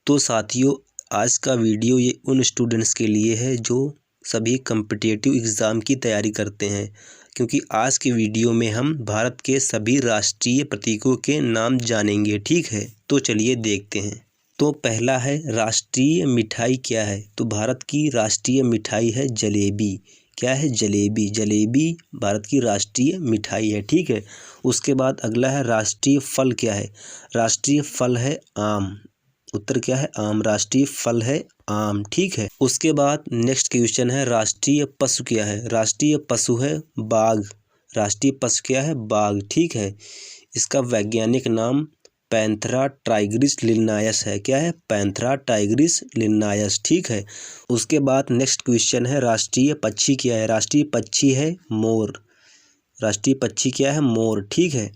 तो साथियों, आज का वीडियो ये उन स्टूडेंट्स के लिए है जो सभी कम्पिटिटिव एग्ज़ाम की तैयारी करते हैं, क्योंकि आज के वीडियो में हम भारत के सभी राष्ट्रीय प्रतीकों के नाम जानेंगे। ठीक है, तो चलिए देखते हैं। तो पहला है राष्ट्रीय मिठाई क्या है? तो भारत की राष्ट्रीय मिठाई है जलेबी। क्या है? जलेबी। जलेबी भारत की राष्ट्रीय मिठाई है। ठीक है, उसके बाद अगला है राष्ट्रीय फल क्या है? राष्ट्रीय फल है आम। उत्तर क्या है? आम। राष्ट्रीय फल है आम। ठीक है, उसके बाद नेक्स्ट क्वेश्चन है राष्ट्रीय पशु क्या है? राष्ट्रीय पशु है बाघ। राष्ट्रीय पशु क्या है? बाघ। ठीक है, इसका वैज्ञानिक नाम पैंथेरा टाइग्रिस लिनायस है। क्या है? Panthera Tigris लिनायस। ठीक है, उसके बाद नेक्स्ट क्वेश्चन है राष्ट्रीय पक्षी क्या है? राष्ट्रीय पक्षी है मोर। राष्ट्रीय पक्षी क्या है? मोर। ठीक है,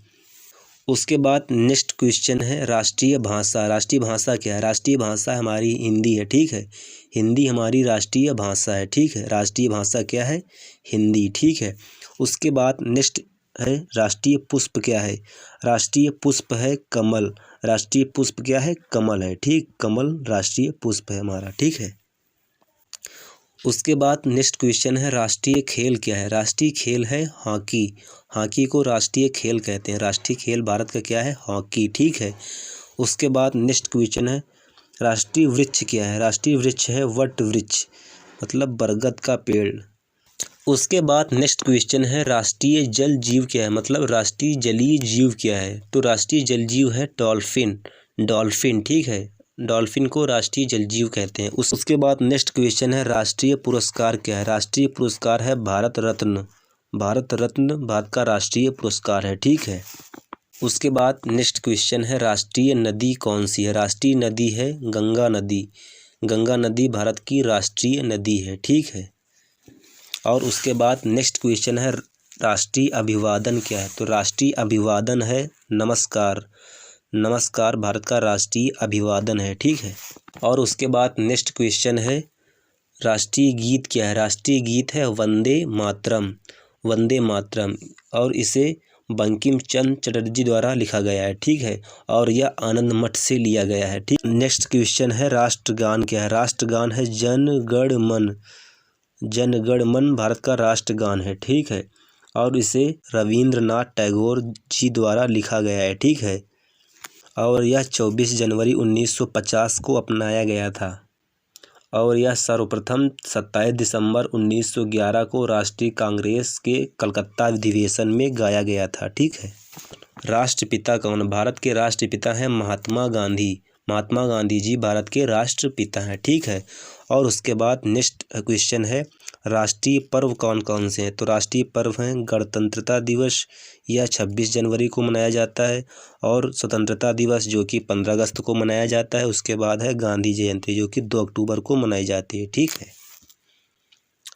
उसके बाद नेक्स्ट क्वेश्चन है राष्ट्रीय भाषा। राष्ट्रीय भाषा क्या है? राष्ट्रीय भाषा हमारी हिंदी है। ठीक है, हिंदी हमारी राष्ट्रीय भाषा है। ठीक है, राष्ट्रीय भाषा क्या है? हिंदी। ठीक है, उसके बाद नेक्स्ट है राष्ट्रीय पुष्प क्या है? राष्ट्रीय पुष्प है कमल। राष्ट्रीय पुष्प क्या है? कमल है। ठीक, कमल राष्ट्रीय पुष्प है हमारा। ठीक है, उसके बाद नेक्स्ट क्वेश्चन है राष्ट्रीय खेल क्या है? राष्ट्रीय खेल है हॉकी। हॉकी को राष्ट्रीय खेल कहते हैं। राष्ट्रीय खेल भारत का क्या है? हॉकी। ठीक है, उसके बाद नेक्स्ट क्वेश्चन है राष्ट्रीय वृक्ष क्या है? राष्ट्रीय वृक्ष है वट वृक्ष, मतलब बरगद का पेड़। उसके बाद नेक्स्ट क्वेश्चन है राष्ट्रीय जल जीव क्या है? मतलब राष्ट्रीय जलीय जीव क्या है? तो राष्ट्रीय जल जीव है डॉल्फिन। डॉल्फिन। ठीक है, डॉल्फिन को राष्ट्रीय जलजीव कहते हैं। उसके बाद नेक्स्ट क्वेश्चन है राष्ट्रीय पुरस्कार क्या है? राष्ट्रीय पुरस्कार है भारत रत्न। भारत रत्न भारत का राष्ट्रीय पुरस्कार है। ठीक है, उसके बाद नेक्स्ट क्वेश्चन है राष्ट्रीय नदी कौन सी है? राष्ट्रीय नदी है गंगा नदी। गंगा नदी भारत की राष्ट्रीय नदी है। ठीक है, और उसके बाद नेक्स्ट क्वेश्चन है राष्ट्रीय अभिवादन क्या है? तो राष्ट्रीय अभिवादन है नमस्कार। नमस्कार भारत का राष्ट्रीय अभिवादन है। ठीक है, और उसके बाद नेक्स्ट क्वेश्चन है राष्ट्रीय गीत क्या है? राष्ट्रीय गीत है वंदे मातरम। वंदे मातरम, और इसे बंकिम चंद्र चटर्जी द्वारा लिखा गया है। ठीक है, और यह आनंद मठ से लिया गया है। ठीक, नेक्स्ट क्वेश्चन है राष्ट्रगान क्या है? राष्ट्रगान है जन गण मन। जन गण मन भारत का राष्ट्रगान है। ठीक है, और इसे रविंद्रनाथ टैगोर जी द्वारा लिखा गया है। ठीक है, और यह 24 जनवरी 1950 को अपनाया गया था, और यह सर्वप्रथम 27 दिसंबर 1911 को राष्ट्रीय कांग्रेस के कलकत्ता अधिवेशन में गाया गया था। ठीक है, राष्ट्रपिता कौन? भारत के राष्ट्रपिता हैं महात्मा गांधी। महात्मा गांधी जी भारत के राष्ट्रपिता हैं। ठीक है, और उसके बाद नेक्स्ट क्वेश्चन है राष्ट्रीय पर्व कौन कौन से हैं? तो राष्ट्रीय पर्व हैं गणतंत्रता दिवस, यह 26 जनवरी को मनाया जाता है, और स्वतंत्रता दिवस जो कि 15 अगस्त को मनाया जाता है। उसके बाद है गांधी जयंती जो कि 2 अक्टूबर को मनाई जाती है। ठीक है,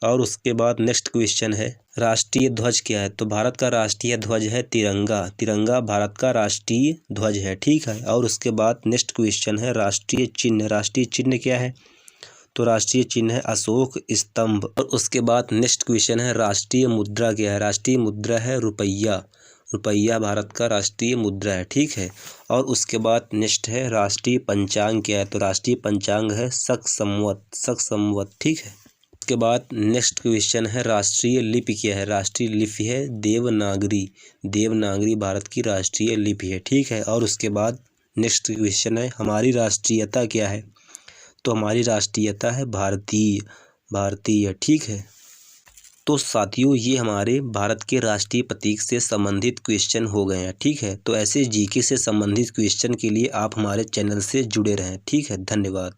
और उसके बाद नेक्स्ट क्वेश्चन है राष्ट्रीय ध्वज क्या है? तो भारत का राष्ट्रीय ध्वज है तिरंगा। तिरंगा भारत का राष्ट्रीय ध्वज है। ठीक है, और उसके बाद नेक्स्ट क्वेश्चन है राष्ट्रीय चिन्ह। राष्ट्रीय चिन्ह क्या है? तो राष्ट्रीय चिन्ह है अशोक स्तंभ। और उसके बाद नेक्स्ट क्वेश्चन है राष्ट्रीय मुद्रा क्या है? राष्ट्रीय मुद्रा है रुपया। रुपया भारत का राष्ट्रीय मुद्रा है। ठीक है, और उसके बाद नेक्स्ट है राष्ट्रीय पंचांग क्या है? तो राष्ट्रीय पंचांग है शक संवत। शक संवत। ठीक है, उसके बाद नेक्स्ट क्वेश्चन है राष्ट्रीय लिपि क्या है? राष्ट्रीय लिपि है देवनागरी। देवनागरी भारत की राष्ट्रीय लिपि है। ठीक है, और उसके बाद नेक्स्ट क्वेश्चन है हमारी राष्ट्रीयता क्या है? तो हमारी राष्ट्रीयता है भारतीय। भारतीय। ठीक है, तो साथियों ये हमारे भारत के राष्ट्रीय प्रतीक से संबंधित क्वेश्चन हो गए हैं। ठीक है, तो ऐसे जीके से संबंधित क्वेश्चन के लिए आप हमारे चैनल से जुड़े रहें। ठीक है, धन्यवाद।